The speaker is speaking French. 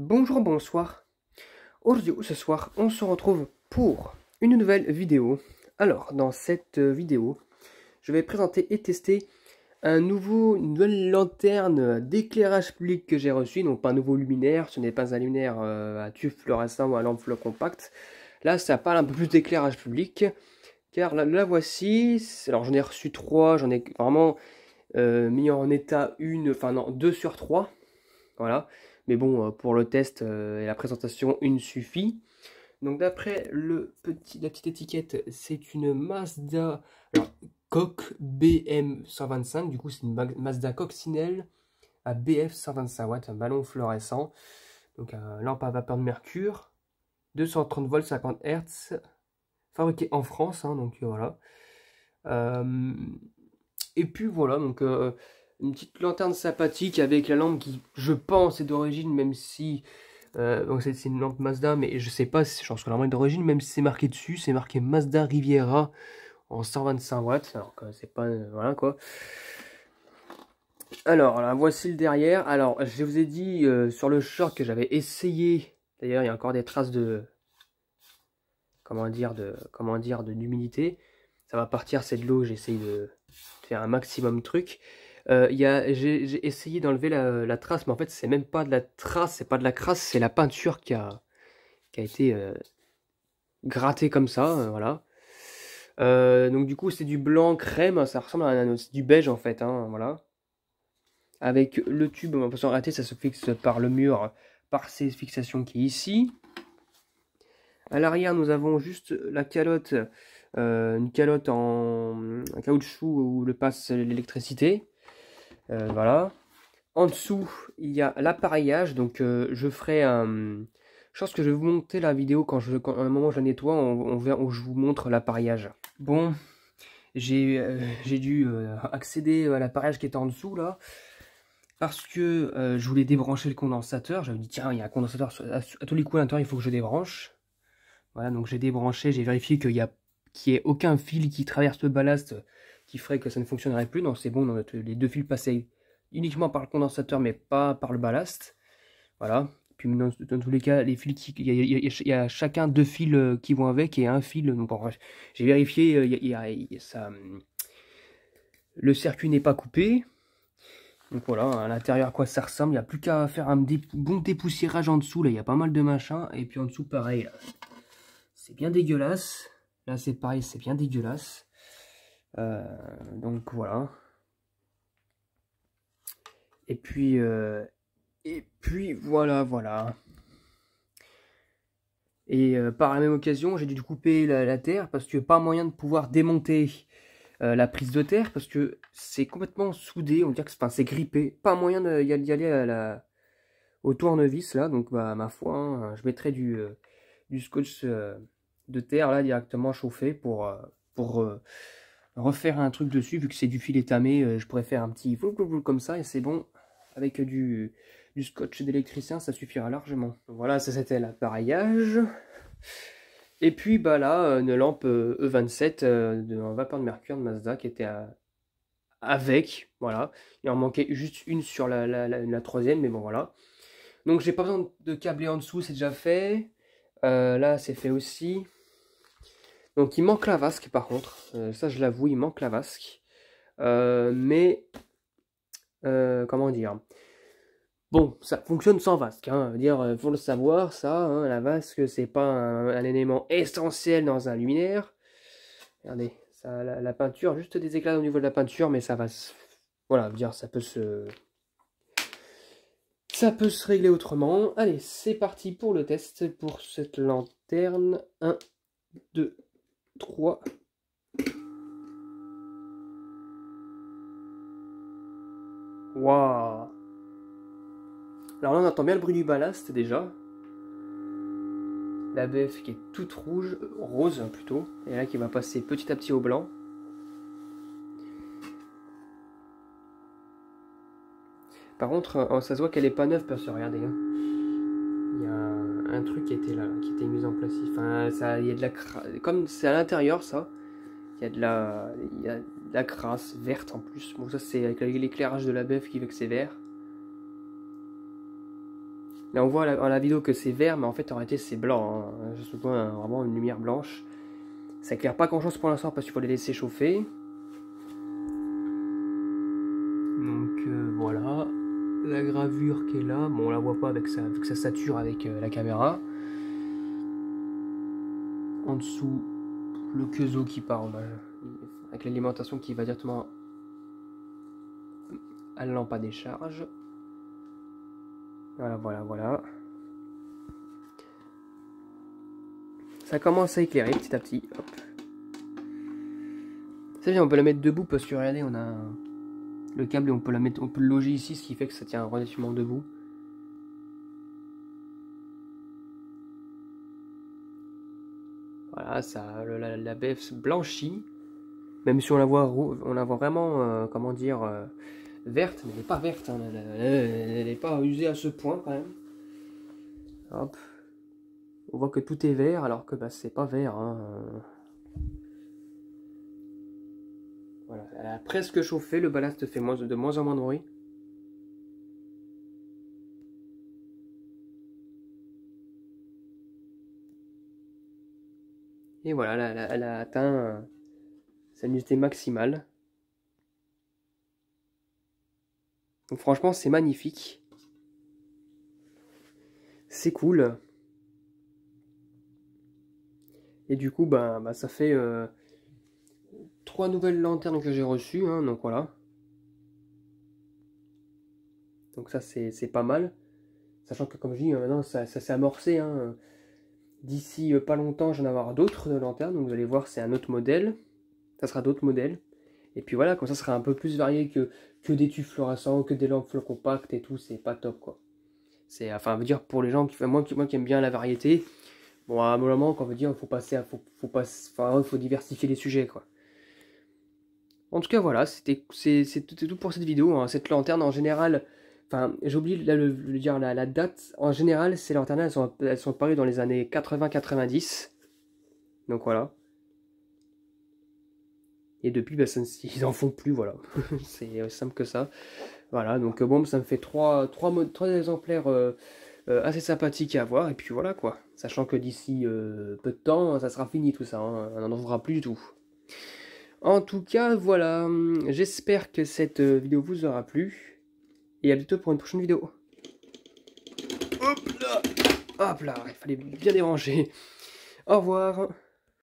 Bonjour, bonsoir. Aujourd'hui ou ce soir, on se retrouve pour une nouvelle vidéo. Alors, dans cette vidéo, je vais présenter et tester une nouvelle lanterne d'éclairage public que j'ai reçue. Donc, pas un nouveau luminaire, ce n'est pas un luminaire à tube fluorescent ou à lampe compact. Là, ça parle un peu plus d'éclairage public. Car la voici. Alors, j'en ai reçu 3, j'en ai vraiment mis en état non, 2 sur 3. Voilà. Mais bon, pour le test et la présentation, une suffit. Donc d'après la petite étiquette, c'est une Mazda Coque BM125. Du coup, c'est une Mazda Coccinelle à BF 125 watts, un ballon fluorescent. Donc une lampe à vapeur de mercure, 230 volts, 50 Hz, fabriqué en France. Donc voilà. Et puis voilà, donc une petite lanterne sympathique avec la lampe qui, je pense, est d'origine, même si donc c'est une lampe Mazda, mais je sais pas si je pense que la lampe est d'origine, même si c'est marqué dessus, c'est marqué Mazda Riviera en 125 watts, alors que c'est pas voilà quoi. Alors là, voici le derrière. Alors je vous ai dit sur le short que j'avais essayé. D'ailleurs, il y a encore des traces de d'humidité. Ça va partir, c'est de l'eau. J'essaye de faire un maximum de trucs. J'ai essayé d'enlever la trace, mais en fait c'est même pas de la trace, c'est pas de la crasse, c'est la peinture qui a été grattée comme ça, voilà. Donc du coup c'est du blanc crème, ça ressemble à du beige en fait, voilà. Avec le tube, en réalité ça se fixe par le mur, par ces fixations qui est ici. À l'arrière nous avons juste la calotte, une calotte en caoutchouc où le passe l'électricité. Voilà. En dessous, il y a l'appareillage. Donc, je ferai un. Je pense que je vais vous montrer la vidéo quand à un moment je la nettoie. Où je vous montre l'appareillage. Bon, j'ai dû accéder à l'appareillage qui était en dessous là. Parce que je voulais débrancher le condensateur. J'avais dit, tiens, il y a un condensateur à tous les coups à l'intérieur, il faut que je débranche. Voilà, donc j'ai débranché, j'ai vérifié qu'il n'y ait aucun fil qui traverse le ballast qui ferait que ça ne fonctionnerait plus. Donc c'est bon, les deux fils passaient uniquement par le condensateur, mais pas par le ballast. Voilà. Puis dans tous les cas, les fils, il y a chacun deux fils qui vont avec et un fil. Donc bref, j'ai vérifié, le circuit n'est pas coupé. Donc voilà, à l'intérieur à quoi ça ressemble. Il n'y a plus qu'à faire un bon dépoussiérage en dessous. Là, il y a pas mal de machin. Et puis en dessous, pareil. C'est bien dégueulasse. Là, c'est pareil, c'est bien dégueulasse. Donc voilà. Et puis voilà. Et par la même occasion, j'ai dû couper la terre parce que pas moyen de pouvoir démonter la prise de terre parce que c'est complètement soudé. On dirait que c'est grippé. Pas moyen d'y aller au tournevis là. Donc bah ma foi, je mettrai du scotch de terre là directement chauffé pour refaire un truc dessus. Vu que c'est du fil étamé, je pourrais faire un petit comme ça et c'est bon. Avec du scotch d'électricien, ça suffira largement. Voilà, ça c'était l'appareillage. Et puis bah là, une lampe E27 en vapeur de mercure de Mazda qui était avec. Voilà, il en manquait juste une sur la troisième, mais bon voilà. Donc j'ai pas besoin de câbler en dessous, c'est déjà fait. Là c'est fait aussi. Donc il manque la vasque par contre, ça je l'avoue, il manque la vasque. Mais comment dire, bon, ça fonctionne sans vasque, faut le savoir, ça, la vasque, c'est pas un élément essentiel dans un luminaire. Regardez, ça, la peinture, juste des éclats au niveau de la peinture, mais ça va voilà, dire, ça peut se régler autrement. Allez, c'est parti pour le test, pour cette lanterne. 1, 2, 3... Waouh! Alors là, on entend bien le bruit du ballast déjà. La BF qui est toute rouge, rose plutôt, et là qui va passer petit à petit au blanc. Par contre, ça se voit qu'elle est pas neuve parce que regardez, il y a un truc qui était là, qui était mis en place. Enfin, il y a de la crasse, comme c'est à l'intérieur ça, il y a de la crasse verte en plus. Bon, ça c'est avec l'éclairage de la BF qui fait que c'est vert. Là on voit dans la vidéo que c'est vert, mais en fait en réalité c'est blanc, hein. Je trouve vraiment une lumière blanche. Ça éclaire pas grand chose pour l'instant parce qu'il faut les laisser chauffer. Donc voilà, la gravure qui est là, bon on la voit pas avec ça, vu que ça sature avec la caméra. En dessous, le Quezo qui part avec l'alimentation qui va directement à la lampe à décharge. Voilà, voilà, voilà. Ça commence à éclairer petit à petit. Hop. C'est bien, on peut la mettre debout parce que regardez, on a le câble et on peut le loger ici, ce qui fait que ça tient relativement debout. Voilà, ça, la baie se blanchit. Même si on la voit vraiment, comment dire, verte, mais elle n'est pas verte, hein, elle n'est pas usée à ce point quand même. Hop. On voit que tout est vert alors que bah, c'est pas vert. Hein. Voilà, elle a presque chauffé, le ballast fait de moins en moins de bruit. Et voilà, elle a atteint sa luminosité maximale. Donc franchement, c'est magnifique. C'est cool. Et du coup, bah ça fait 3 nouvelles lanternes que j'ai reçues. Hein, donc voilà. Donc ça, c'est pas mal. Sachant que, comme je dis, maintenant, ça s'est amorcé. Hein. D'ici pas longtemps, j'en vais avoir d'autres de lanternes. Donc vous allez voir, c'est un autre modèle. Ça sera d'autres modèles. Et puis voilà, comme ça sera un peu plus varié que des tubes fluorescents, que des lampes compactes et tout. C'est pas top, quoi. C'est, enfin, veut dire pour les gens moi qui aime bien la variété. Bon, à un moment, quand on veut dire, faut diversifier les sujets, quoi. En tout cas, voilà, c'était tout pour cette vidéo. Hein. Cette lanterne, en général, enfin, j'ai oublié de dire la date. En général, ces lanternes, elles sont parues dans les années 80-90. Donc voilà. Et depuis, bah, ils en font plus, voilà. C'est aussi simple que ça. Voilà, donc bon, ça me fait trois exemplaires assez sympathiques à avoir. Et puis voilà, quoi. Sachant que d'ici peu de temps, ça sera fini tout ça. Hein. On n'en fera plus du tout. En tout cas, voilà. J'espère que cette vidéo vous aura plu. Et à bientôt pour une prochaine vidéo. Hop là! Hop là, il fallait bien déranger. Au revoir.